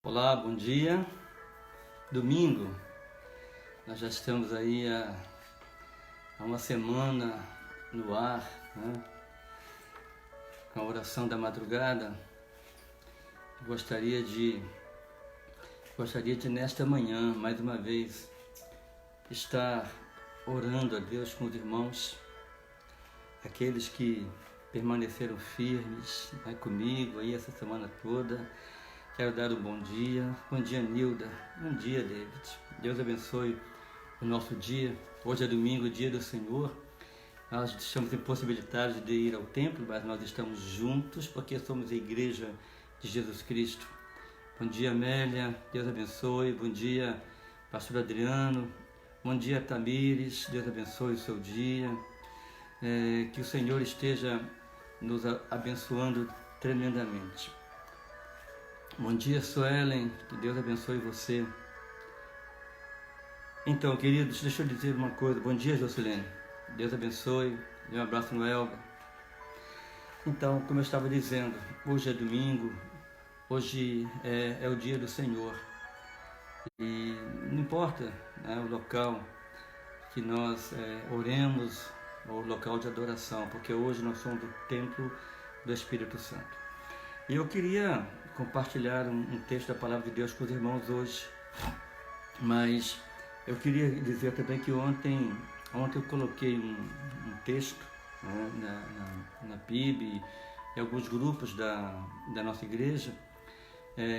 Olá, bom dia. Domingo, nós já estamos aí há uma semana no ar, né? Com a oração da madrugada. Gostaria de nesta manhã, mais uma vez, estar orando a Deus com os irmãos, aqueles que permaneceram firmes, vai comigo aí essa semana toda. Quero dar um bom dia. Bom dia, Nilda. Bom dia, David. Deus abençoe o nosso dia. Hoje é domingo, dia do Senhor. Nós estamos impossibilitados de ir ao templo, mas nós estamos juntos porque somos a igreja de Jesus Cristo. Bom dia, Amélia. Deus abençoe. Bom dia, pastor Adriano. Bom dia, Tamires. Deus abençoe o seu dia. Que o Senhor esteja nos abençoando tremendamente. Bom dia, Suelen, que Deus abençoe você. Então, queridos, deixa eu dizer uma coisa. Bom dia, Jocelene, Deus abençoe. Um abraço no Elba. Então, como eu estava dizendo, hoje é domingo, hoje é o dia do Senhor. E não importa, né, o local que nós oremos, o local de adoração, porque hoje nós somos do templo do Espírito Santo. E eu queria compartilhar um texto da Palavra de Deus com os irmãos hoje, mas eu queria dizer também que ontem eu coloquei um texto, né, na PIB e alguns grupos da nossa igreja,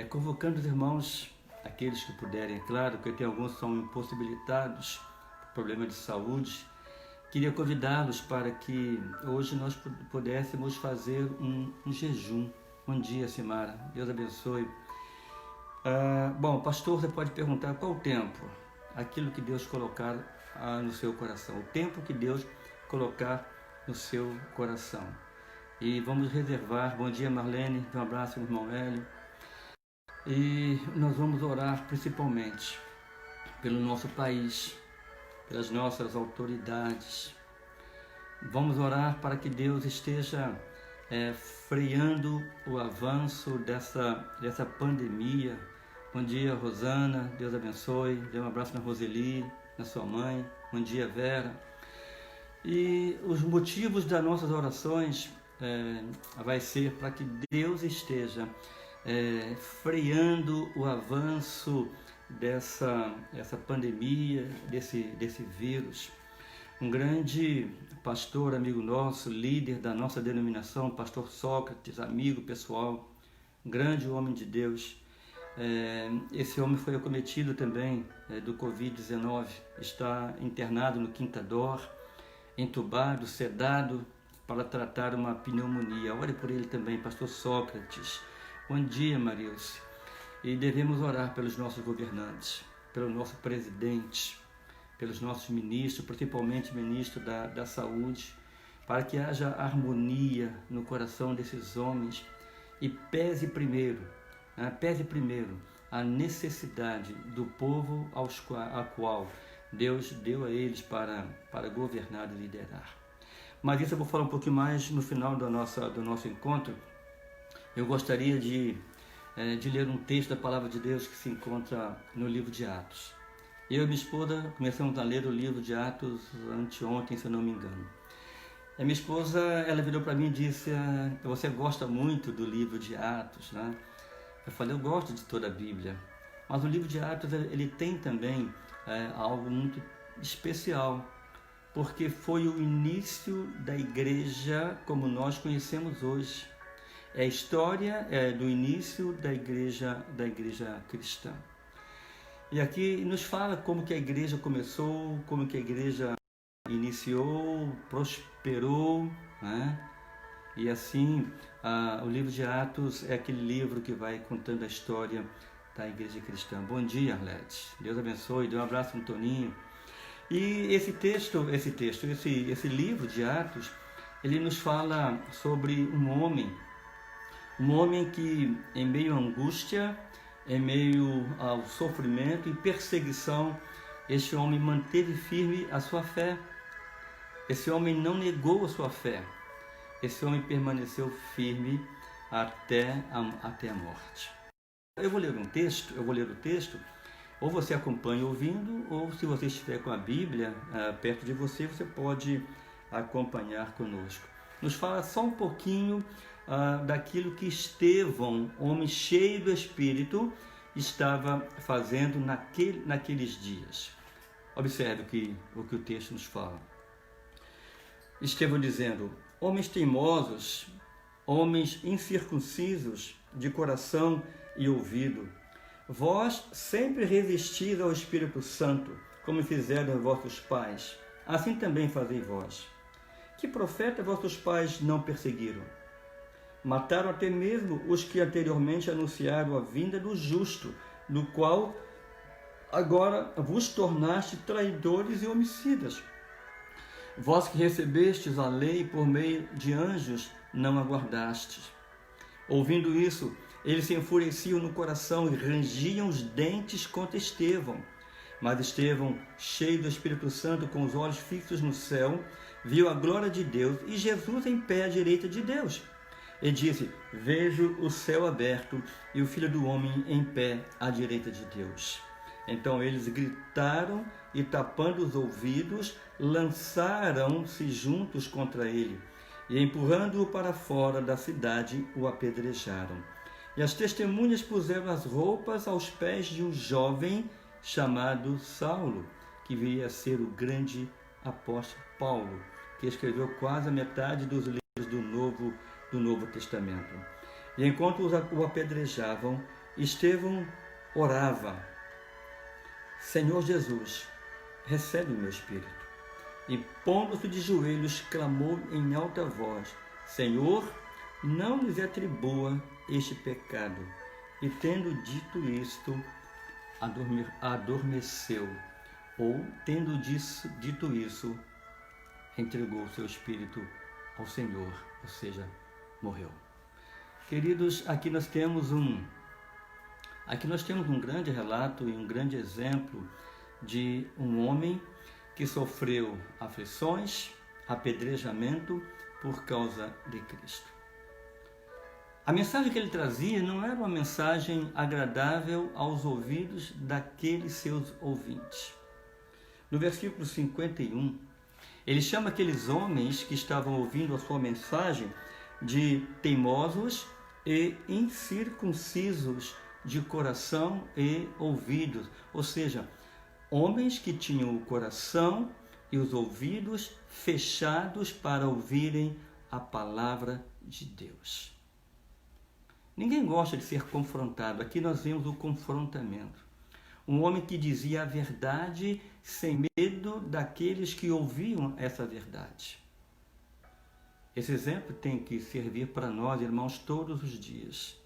convocando os irmãos, aqueles que puderem, é claro, porque tem alguns que são impossibilitados por problema de saúde. Queria convidá-los para que hoje nós pudéssemos fazer um jejum. Bom dia, Simara. Deus abençoe. Bom, pastor, você pode perguntar qual o tempo? Aquilo que Deus colocar no seu coração. O tempo que Deus colocar no seu coração. E vamos reservar. Bom dia, Marlene. Um abraço, meu irmão Hélio. E nós vamos orar principalmente pelo nosso país, pelas nossas autoridades. Vamos orar para que Deus esteja freando o avanço dessa pandemia. Bom dia, Rosana, Deus abençoe. Dê um abraço na Roseli, na sua mãe. Bom dia, Vera. E os motivos das nossas orações vai ser para que Deus esteja freando o avanço dessa pandemia, desse vírus. Um grande pastor, amigo nosso, líder da nossa denominação, pastor Sócrates, amigo pessoal, grande homem de Deus. Esse homem foi acometido também do Covid-19, está internado no Quinta Dor, entubado, sedado para tratar uma pneumonia. Ore por ele também, pastor Sócrates. Bom dia, Marilce. E devemos orar pelos nossos governantes, pelo nosso presidente, pelos nossos ministros, principalmente ministro da saúde, para que haja harmonia no coração desses homens e pese primeiro a necessidade do povo a qual Deus deu a eles para governar e liderar. Mas isso eu vou falar um pouquinho mais no final do nosso encontro. Eu gostaria de ler um texto da Palavra de Deus que se encontra no livro de Atos. Eu e minha esposa começamos a ler o livro de Atos anteontem, se eu não me engano. A minha esposa, ela virou para mim e disse: você gosta muito do livro de Atos, né? Eu falei: eu gosto de toda a Bíblia, mas o livro de Atos ele tem também algo muito especial, porque foi o início da igreja como nós conhecemos hoje. É a história do início da igreja cristã. E aqui nos fala como que a igreja começou, como que a igreja iniciou, prosperou, né? E assim, o livro de Atos é aquele livro que vai contando a história da igreja cristã. Bom dia, Arlete. Deus abençoe. Dê um abraço no Toninho. E esse livro de Atos, ele nos fala sobre um homem que, em meio à angústia, em meio ao sofrimento e perseguição, este homem manteve firme a sua fé. Esse homem não negou a sua fé. Esse homem permaneceu firme até a morte. Eu vou ler o texto, ou você acompanha ouvindo, ou se você estiver com a Bíblia perto de você, você pode acompanhar conosco. Nos fala só um pouquinho daquilo que Estevão, homem cheio do Espírito, estava fazendo naqueles dias. Observe o que o texto nos fala. Estevão dizendo: homens teimosos, homens incircuncisos de coração e ouvido, vós sempre resistis ao Espírito Santo, como fizeram vossos pais, assim também fazei vós. Que profeta vossos pais não perseguiram? Mataram até mesmo os que anteriormente anunciaram a vinda do justo, no qual agora vos tornaste traidores e homicidas. Vós que recebestes a lei por meio de anjos, não aguardastes. Ouvindo isso, eles se enfureciam no coração e rangiam os dentes contra Estevão. Mas Estevão, cheio do Espírito Santo, com os olhos fixos no céu, viu a glória de Deus e Jesus em pé à direita de Deus. E disse: vejo o céu aberto e o Filho do Homem em pé à direita de Deus. Então eles gritaram e, tapando os ouvidos, lançaram-se juntos contra ele e, empurrando-o para fora da cidade, o apedrejaram. E as testemunhas puseram as roupas aos pés de um jovem chamado Saulo, que viria a ser o grande apóstolo Paulo, que escreveu quase a metade dos livros do Novo Testamento. E enquanto o apedrejavam, Estevão orava: Senhor Jesus, recebe o meu espírito. E pondo-se de joelhos, clamou em alta voz: Senhor, não lhes atribua este pecado. E tendo dito isto, adormeceu, ou tendo dito isso, entregou o seu espírito ao Senhor, ou seja, morreu. Queridos, aqui nós temos um grande relato e um grande exemplo de um homem que sofreu aflições, apedrejamento por causa de Cristo. A mensagem que ele trazia não era uma mensagem agradável aos ouvidos daqueles seus ouvintes. No versículo 51, ele chama aqueles homens que estavam ouvindo a sua mensagem de teimosos e incircuncisos de coração e ouvidos, ou seja, homens que tinham o coração e os ouvidos fechados para ouvirem a palavra de Deus. Ninguém gosta de ser confrontado. Aqui nós vemos o confrontamento. Um homem que dizia a verdade sem medo daqueles que ouviam essa verdade. Esse exemplo tem que servir para nós, irmãos, todos os dias.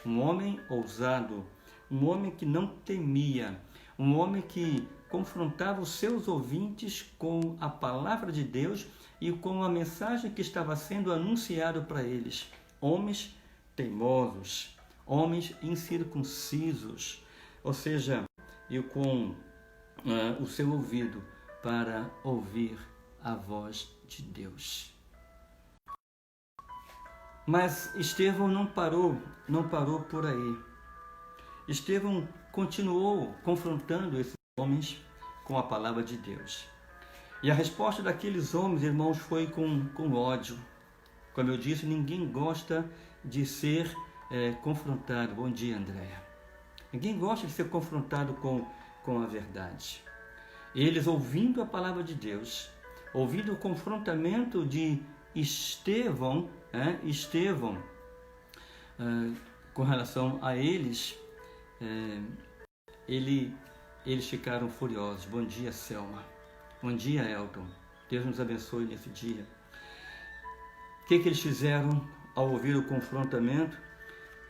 Um homem ousado, um homem que não temia, um homem que confrontava os seus ouvintes com a palavra de Deus e com a mensagem que estava sendo anunciada para eles. Homens teimosos, homens incircuncisos, ou seja, e com o seu ouvido para ouvir a voz de Deus. Mas Estevão não parou por aí. Estevão continuou confrontando esses homens com a palavra de Deus. E a resposta daqueles homens, irmãos, foi com ódio. Como eu disse, ninguém gosta de ser confrontado. Bom dia, Andréia. Ninguém gosta de ser confrontado com a verdade. Eles, ouvindo a palavra de Deus, ouvindo o confrontamento de Estevão, com relação a eles, eles ficaram furiosos. Bom dia, Selma. Bom dia, Elton. Deus nos abençoe nesse dia. O que eles fizeram ao ouvir o confrontamento?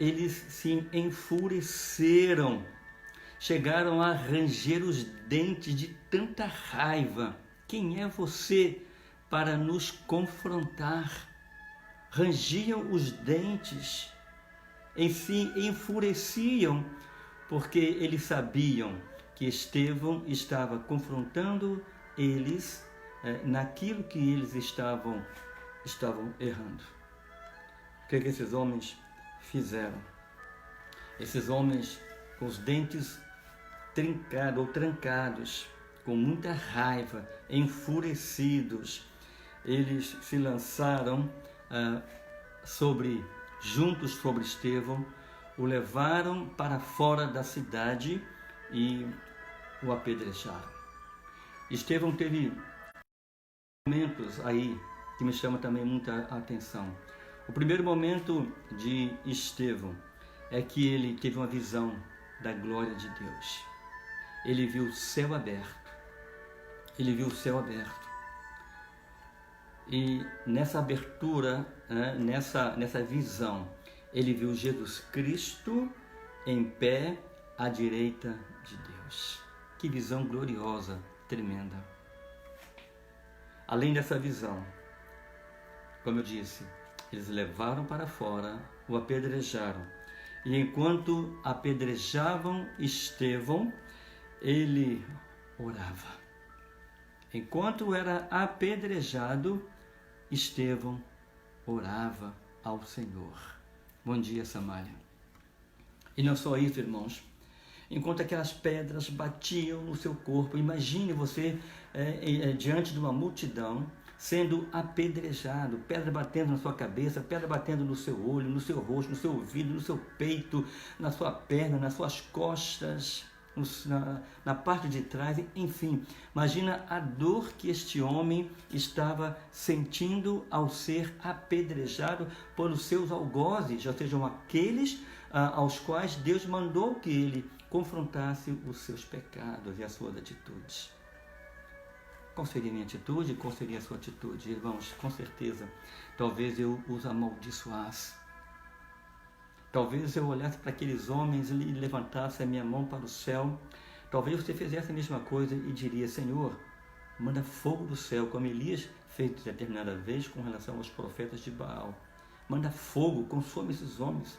Eles se enfureceram, chegaram a ranger os dentes de tanta raiva. Quem é você para nos confrontar? Rangiam os dentes, se enfureciam, porque eles sabiam que Estevão estava confrontando eles naquilo que eles estavam errando. O que esses homens fizeram? Esses homens com os dentes trincados ou trancados, com muita raiva, enfurecidos, eles se lançaram juntos sobre Estevão, o levaram para fora da cidade e o apedrejaram. Estevão teve momentos aí que me chamam também muita atenção. O primeiro momento de Estevão é que ele teve uma visão da glória de Deus. Ele viu o céu aberto. Ele viu o céu aberto. E nessa abertura, nessa visão, ele viu Jesus Cristo em pé à direita de Deus. Que visão gloriosa, tremenda. Além dessa visão, como eu disse, eles levaram para fora, o apedrejaram. E enquanto apedrejavam Estevão, ele orava. Enquanto era apedrejado, Estevão orava ao Senhor. Bom dia, Samaria. E não só isso, irmãos. Enquanto aquelas pedras batiam no seu corpo, imagine você diante de uma multidão, sendo apedrejado, pedra batendo na sua cabeça, pedra batendo no seu olho, no seu rosto, no seu ouvido, no seu peito, na sua perna, nas suas costas, na parte de trás, enfim. Imagina a dor que este homem estava sentindo ao ser apedrejado pelos seus algozes, ou seja, aqueles aos quais Deus mandou que ele confrontasse os seus pecados e as suas atitudes. Qual seria a minha atitude? Qual seria a sua atitude? Irmãos, com certeza, talvez eu os amaldiçoasse. Talvez eu olhasse para aqueles homens e levantasse a minha mão para o céu. Talvez você fizesse a mesma coisa e diria: Senhor, manda fogo do céu, como Elias fez determinada vez com relação aos profetas de Baal. Manda fogo, consome esses homens.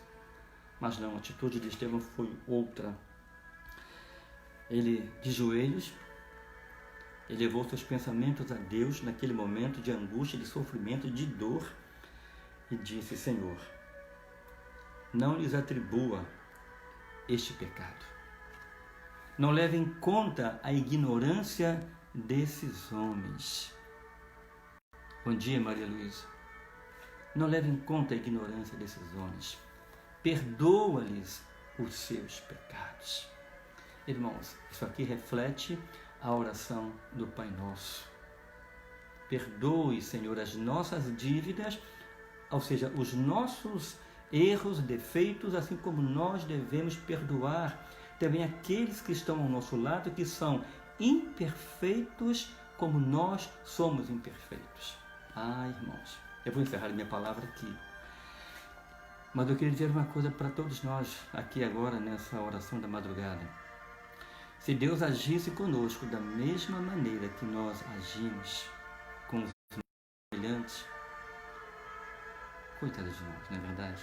Mas não, a atitude de Estevão foi outra. Ele, de joelhos, elevou seus pensamentos a Deus naquele momento de angústia, de sofrimento, de dor, e disse: Senhor, não lhes atribua este pecado. Não leve em conta a ignorância desses homens. Bom dia, Maria Luísa. Não leve em conta a ignorância desses homens. Perdoa-lhes os seus pecados. Irmãos, isso aqui reflete a oração do Pai Nosso. Perdoe, Senhor, as nossas dívidas, ou seja, os nossos erros, defeitos, assim como nós devemos perdoar também aqueles que estão ao nosso lado, que são imperfeitos como nós somos imperfeitos. Irmãos, eu vou encerrar a minha palavra aqui. Mas eu queria dizer uma coisa para todos nós, aqui agora, nessa oração da madrugada. Se Deus agisse conosco da mesma maneira que nós agimos com os semelhantes, coitado de nós, não é verdade?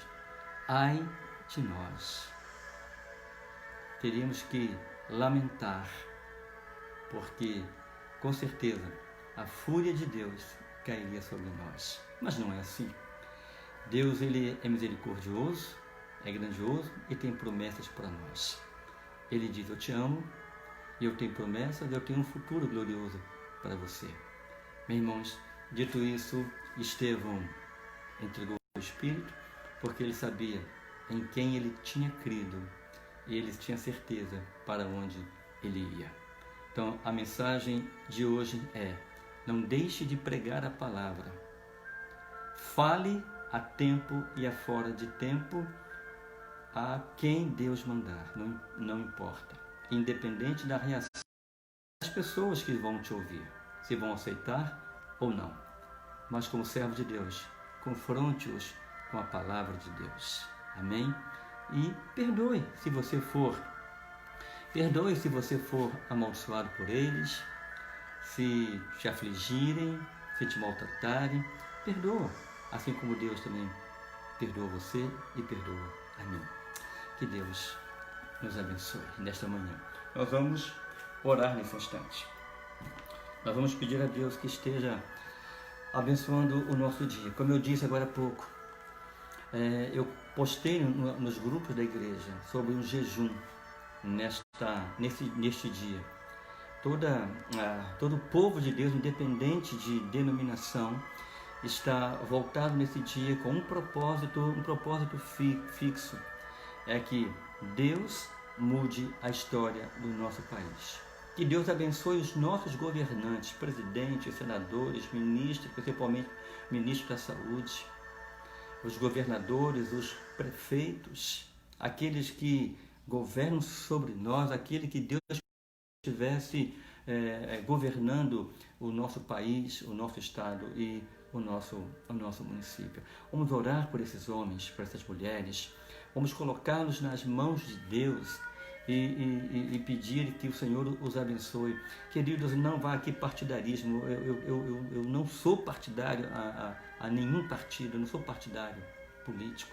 Ai de nós. Teríamos que lamentar, porque, com certeza, a fúria de Deus cairia sobre nós. Mas não é assim. Deus, ele é misericordioso, é grandioso e tem promessas para nós. Ele diz: eu te amo, e eu tenho promessas, eu tenho um futuro glorioso para você. Meus irmãos, dito isso, Estevão entregou o Espírito, porque ele sabia em quem ele tinha crido, e ele tinha certeza para onde ele ia. Então, a mensagem de hoje é: não deixe de pregar a palavra. Fale a tempo e a fora de tempo a quem Deus mandar, não importa. Independente da reação das pessoas que vão te ouvir, se vão aceitar ou não. Mas como servo de Deus, confronte-os com a palavra de Deus. Amém? E perdoe se você for amaldiçoado por eles, se te afligirem, se te maltratarem, perdoa. Assim como Deus também perdoa você e perdoa a mim. Que Deus nos abençoe nesta manhã. Nós vamos orar nesse instante. Nós vamos pedir a Deus que esteja abençoando o nosso dia. Como eu disse agora há pouco, eu postei nos grupos da igreja sobre um jejum neste dia. Todo o povo de Deus, independente de denominação, está voltado nesse dia com um propósito fixo, é que Deus mude a história do nosso país. Que Deus abençoe os nossos governantes, presidentes, senadores, ministros, principalmente ministros da saúde, os governadores, os prefeitos, aqueles que governam sobre nós, aquele que Deus estivesse governando o nosso país, o nosso estado e o nosso município. Vamos orar por esses homens, por essas mulheres, vamos colocá-los nas mãos de Deus e pedir que o Senhor os abençoe. Queridos, não vá aqui partidarismo, eu não sou partidário a nenhum partido, eu não sou partidário político,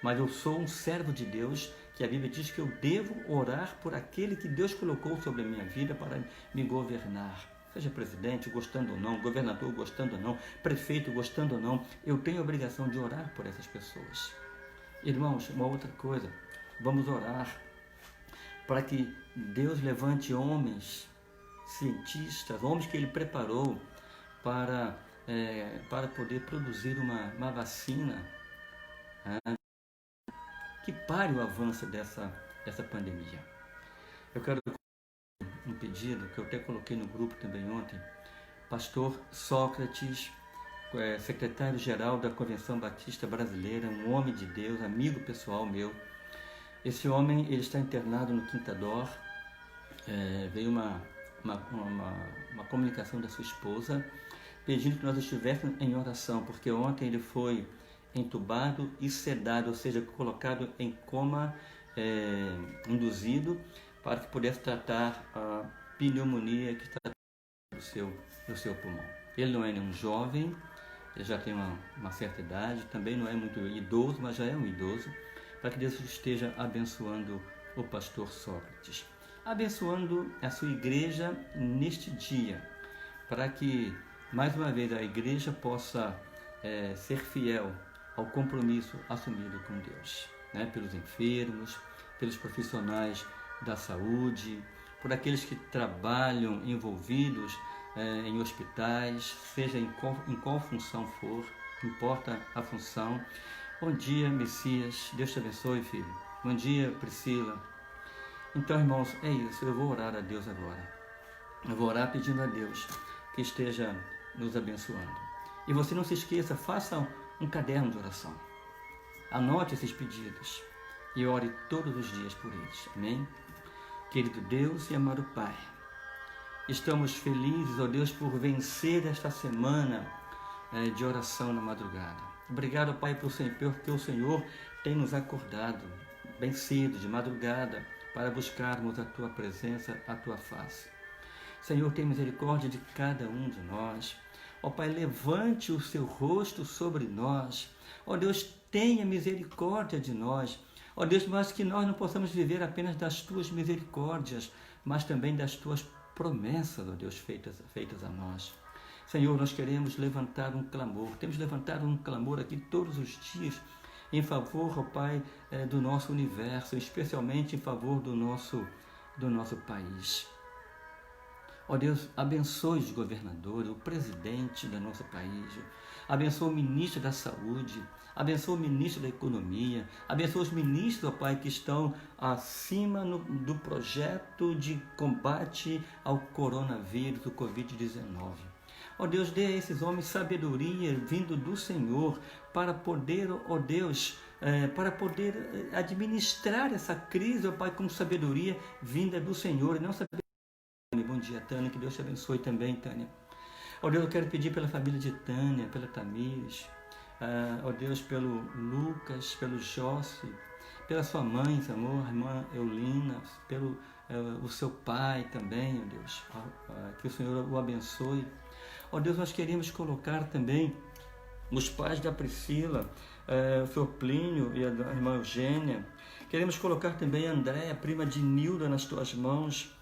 mas eu sou um servo de Deus, que a Bíblia diz que eu devo orar por aquele que Deus colocou sobre a minha vida para me governar. Seja presidente, gostando ou não, governador, gostando ou não, prefeito, gostando ou não, eu tenho a obrigação de orar por essas pessoas. Irmãos, uma outra coisa, vamos orar para que Deus levante homens, cientistas, homens que Ele preparou para poder produzir uma vacina que pare o avanço dessa pandemia. Eu quero um pedido que eu até coloquei no grupo também ontem. Pastor Sócrates, secretário-geral da Convenção Batista Brasileira, um homem de Deus, amigo pessoal meu. Esse homem, ele está internado no Quinta Dor. Veio uma comunicação da sua esposa pedindo que nós estivéssemos em oração, porque ontem ele foi entubado e sedado, ou seja, colocado em coma induzido, para que pudesse tratar a pneumonia que está no seu pulmão. Ele não é nenhum jovem, ele já tem uma certa idade, também não é muito idoso, mas já é um idoso, para que Deus esteja abençoando o pastor Sócrates, abençoando a sua igreja neste dia, para que, mais uma vez, a igreja possa ser fiel ao compromisso assumido com Deus, né? Pelos enfermos, pelos profissionais da saúde, por aqueles que trabalham envolvidos em hospitais, seja em qual função for, importa a função. Bom dia, Messias, Deus te abençoe, filho. Bom dia, Priscila. Então, irmãos, é isso, eu vou orar a Deus agora. Eu vou orar pedindo a Deus que esteja nos abençoando. E você não se esqueça, faça um caderno de oração. Anote esses pedidos e ore todos os dias por eles. Amém? Querido Deus e amado Pai, estamos felizes, ó Deus, por vencer esta semana de oração na madrugada. Obrigado, Pai, porque o Senhor tem nos acordado bem cedo, de madrugada, para buscarmos a Tua presença, a Tua face. Senhor, tem misericórdia de cada um de nós. Ó Pai, levante o seu rosto sobre nós. Ó Deus, tenha misericórdia de nós. Ó Deus, mas que nós não possamos viver apenas das Tuas misericórdias, mas também das Tuas promessas, ó Deus, feitas a nós. Senhor, nós queremos levantar um clamor. Temos levantado um clamor aqui todos os dias em favor, ó Pai, do nosso universo, especialmente em favor do nosso país. Ó Deus, abençoe os governadores, o presidente do nosso país, abençoe o ministro da saúde, abençoe o ministro da economia, abençoe os ministros, ó Pai, que estão acima do projeto de combate ao coronavírus, do Covid-19. Ó Deus, dê a esses homens sabedoria vindo do Senhor para poder, ó Deus, para poder administrar essa crise, ó Pai, com sabedoria vinda do Senhor e não sabedoria. Bom dia, Tânia, que Deus te abençoe também, Tânia. Ó Deus, eu quero pedir pela família de Tânia, pela Tamires, ó Deus, pelo Lucas, pelo Jossi, pela sua mãe, amor, irmã Eulina, pelo o seu pai também, ó Deus, que o Senhor o abençoe. Ó Deus, nós queremos colocar também os pais da Priscila, o senhor Plínio e a irmã Eugênia. Queremos colocar também a Andréia, prima de Nilda, nas tuas mãos.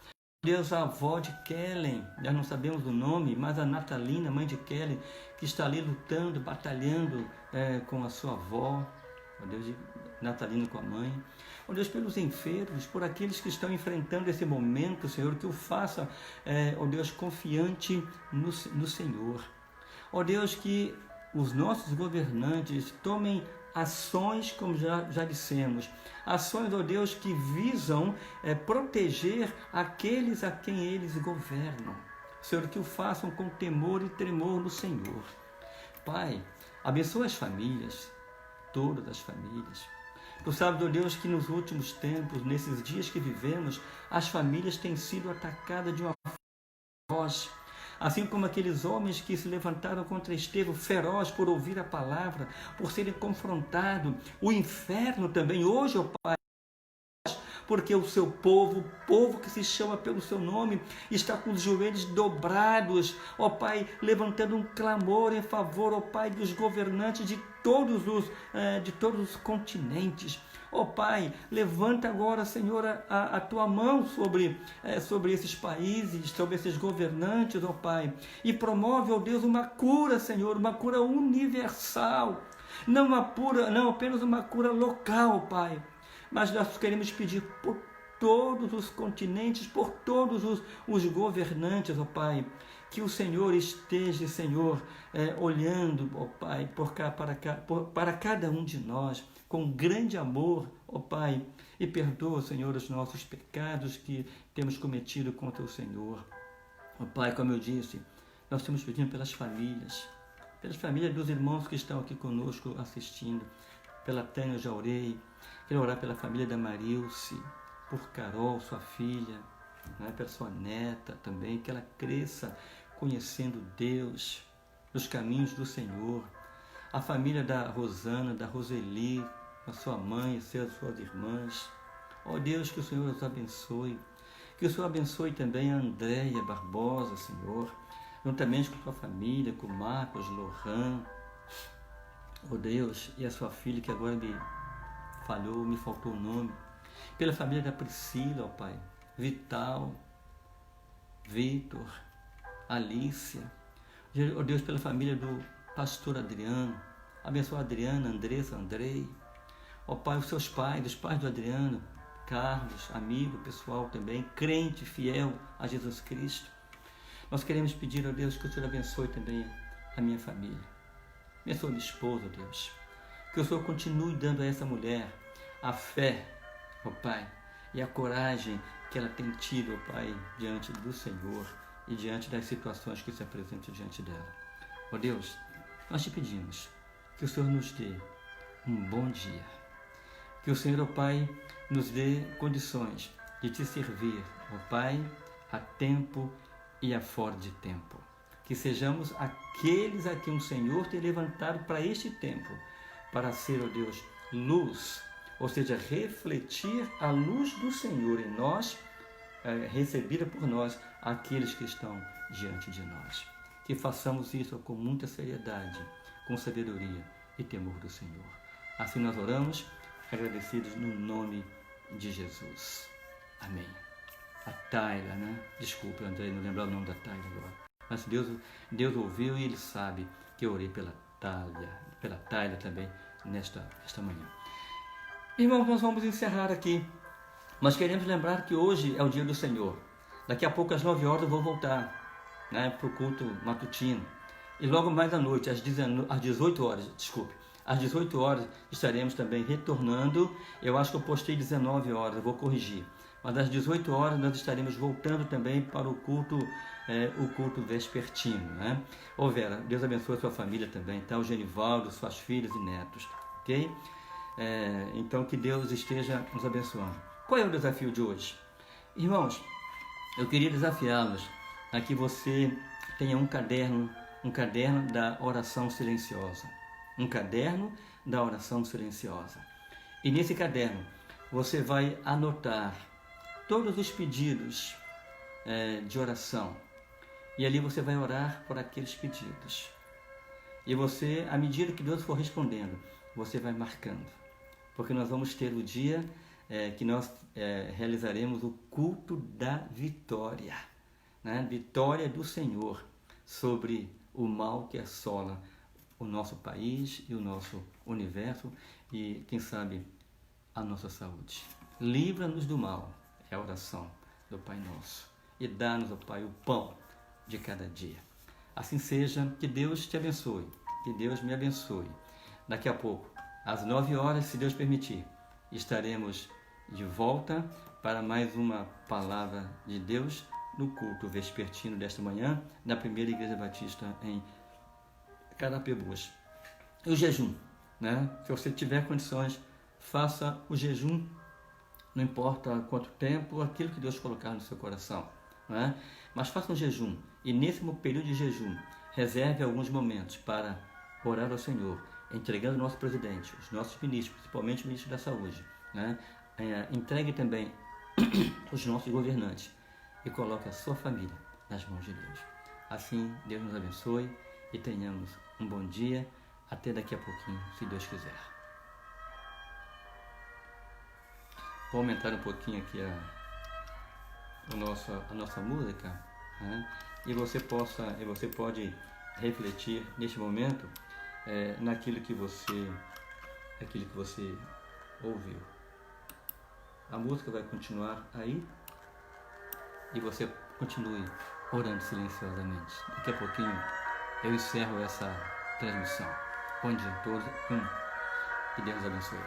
Deus, a avó de Kellen, nós não sabemos o nome, mas a Natalina, mãe de Kellen, que está ali lutando, batalhando com a sua avó. ó Deus, de Natalino com a mãe, ó Deus, pelos enfermos, por aqueles que estão enfrentando esse momento, Senhor, que o faça, ó Deus, confiante no Senhor. Ó Deus, que os nossos governantes tomem ações, como já dissemos, ações, ó Deus, que visam proteger aqueles a quem eles governam. Senhor, que o façam com temor e tremor no Senhor. Pai, abençoa as famílias, todas as famílias. Tu sabes, ó Deus, que nos últimos tempos, nesses dias que vivemos, as famílias têm sido atacadas de uma voz, assim como aqueles homens que se levantaram contra Estevão, feroz por ouvir a palavra, por serem confrontados. O inferno também, hoje, ó Pai, porque o seu povo, o povo que se chama pelo seu nome, está com os joelhos dobrados, ó Pai, levantando um clamor em favor, ó Pai, dos governantes de todos os continentes. Ó Pai, levanta agora, Senhor, a tua mão sobre esses países, sobre esses governantes, ó Pai, e promove, ó Deus, uma cura, Senhor, uma cura universal, não apenas uma cura local, Pai, mas nós queremos pedir por todos os continentes, por todos os governantes, ó Pai, que o Senhor esteja, Senhor, olhando, ó Pai, para cada um de nós, com grande amor, ó Pai, e perdoa, Senhor, os nossos pecados que temos cometido contra o Senhor. Ó Pai, como eu disse, nós estamos pedindo pelas famílias dos irmãos que estão aqui conosco assistindo. Pela Tânia eu já orei, quero orar pela família da Marilce, por Carol, sua filha, né, pela sua neta também, que ela cresça conhecendo Deus, os caminhos do Senhor. A família da Rosana, da Roseli, a sua mãe, as suas irmãs. Ó Deus, que o Senhor os abençoe. Que o Senhor abençoe também a Andréia Barbosa, Senhor, juntamente com a sua família, com Marcos, Lohan, ó Deus, e a sua filha que agora me faltou o nome. Pela família da Priscila, ó Pai, Vital, Vitor, Alícia. Ó Deus, pela família do pastor Adriano, abençoa a Adriana, Andressa, Andrei. Ó Pai, os seus pais, os pais do Adriano, Carlos, amigo, pessoal também, crente, fiel a Jesus Cristo. Nós queremos pedir, ó Deus, que o Senhor abençoe também a minha família. Abençoa minha esposa, ó Deus. Que o Senhor continue dando a essa mulher a fé, ó Pai, e a coragem que ela tem tido, ó Pai, diante do Senhor e diante das situações que se apresentam diante dela. Ó Deus, nós te pedimos que o Senhor nos dê um bom dia. Que o Senhor, ó Pai, nos dê condições de te servir, ó Pai, a tempo e a fora de tempo. Que sejamos aqueles a quem o Senhor tem levantado para este tempo, para ser, ó Deus, luz, ou seja, refletir a luz do Senhor em nós, recebida por nós, aqueles que estão diante de nós. Que façamos isso com muita seriedade, com sabedoria e temor do Senhor. Assim nós oramos, agradecidos no nome de Jesus. Amém. A Tayla, né? Desculpa, André, não lembrar o nome da Tayla agora. Mas Deus ouviu e Ele sabe que eu orei pela Tayla também nesta manhã. Irmãos, nós vamos encerrar aqui. Nós queremos lembrar que hoje é o dia do Senhor. Daqui a pouco, às 9 horas, eu vou voltar, né, para o culto matutino. E logo mais à noite, às 18 horas, às 18 horas estaremos também retornando. Eu acho que eu postei 19 horas, eu vou corrigir. Mas às 18 horas nós estaremos voltando também para o culto vespertino, né? Ô Vera, Deus abençoe a sua família também, tá? O Genivaldo, suas filhas e netos, ok? Então que Deus esteja nos abençoando. Qual é o desafio de hoje? Irmãos, eu queria desafiá-los a que você tenha um caderno da oração silenciosa. Um caderno da oração silenciosa. E nesse caderno você vai anotar todos os pedidos de oração. E ali você vai orar por aqueles pedidos. E você, à medida que Deus for respondendo, você vai marcando. Porque nós vamos ter o dia que nós realizaremos o culto da vitória. Né? Vitória do Senhor sobre o mal que assola o nosso país e o nosso universo e, quem sabe, a nossa saúde. Livra-nos do mal, é a oração do Pai Nosso. E dá-nos, ó Pai, o pão de cada dia. Assim seja, que Deus te abençoe, que Deus me abençoe. Daqui a pouco, às 9 horas, se Deus permitir, estaremos de volta para mais uma palavra de Deus no culto vespertino desta manhã, na primeira Igreja Batista em Carapebus. E o jejum, né? Se você tiver condições, faça o jejum, não importa quanto tempo, aquilo que Deus colocar no seu coração, né? Mas faça um jejum, e nesse período de jejum, reserve alguns momentos para orar ao Senhor, entregando o nosso presidente, os nossos ministros, principalmente o ministro da Saúde, né? Entregue também os nossos governantes e coloque a sua família nas mãos de Deus. Assim, Deus nos abençoe e tenhamos um bom dia. Até daqui a pouquinho, se Deus quiser. Vou aumentar um pouquinho aqui a nossa música, né? E você pode refletir neste momento naquilo que você ouviu. A música vai continuar aí e você continue orando silenciosamente. Daqui a pouquinho eu encerro essa transmissão. Bom dia a todos e Deus abençoe.